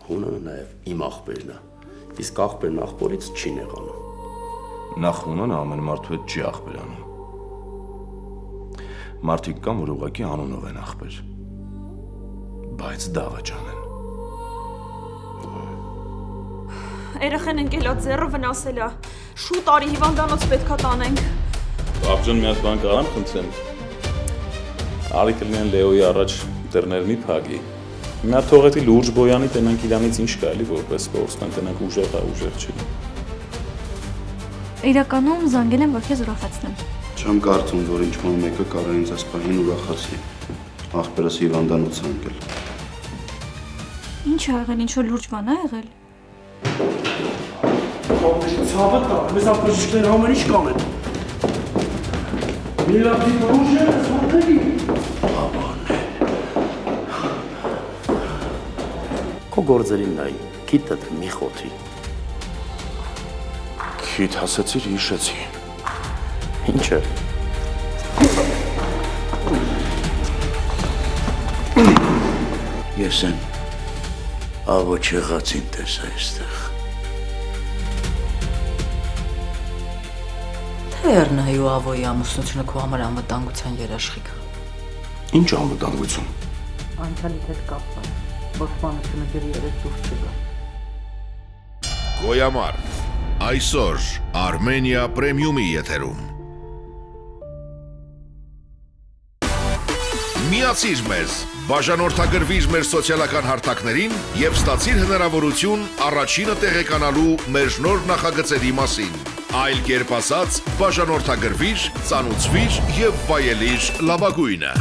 Հունանը նաև իմ աղբերն է, իսկ աղբերն աղբորից չի նեղանում։ Նախ Հունանը ամեն մարդու հետ չի աղբերանում։ Մարդիկ կան, որ ուղղակի անունով են աղբեր, բայց դավաճան են։ Երեխեն ընկելա ձեռը վնասել է, շուտ արի հիվանդանոց պետքա տանենք։ Բաբջան մի հատ բան կարամ խնդրեմ։ Արի կլինեն Լեոյի առաջ դռներ մի փակի։ Մի հատ թողեցի լուրջ բոյանի տենանք իրանից ինչ կա էլի որպես սպորտսմեն տենանք ուժեղ չի։ Իրականում զանգել եմ, որ քեզ ուրախացնեմ։ Չեմ կարծում, որ ինչ-որ մեկը կարող է ինձ այս պահին ուրախացնի։ Աղբերս հիվանդանոց է ընկել։ Ինչ ա եղել, ինչ-որ լուրջ բան ա եղել։ Ցավը տա, մեզ ապոժիշկները ամեն ինչ կանեն։ Մի լավ դիպուժ է, սոտերի։ Քո գործերին նայ, քիթդ մի խոթի։ Քիթ հասեցիր, հիշեցի։ Ինչ է։ Ես եմ ավո չեղածին տեսա այստեղ։ Թե Էռնայի ու ավոյի ամուսնությունը քո համար անվտանգության երաշխիք է։ Ինչ անվտանգություն։ Անցյալիդ հետ կապված, որ սպանությունը ջրի երես դուրս չգա։ Գոյամար, այսօր Armenia Premium-ի եթերում։ Միացիր մեզ, բաժանորդագրվիր մեր սոցիալական հարթակներին եւ ստացիր հնարավորություն առաջինը տեղեկանալու մեր նոր նախագծերի մասին։ Այլ կերպ ասած, բաժանորդագրվիր, ծանուցվիր եւ վայելիր լավագույնը։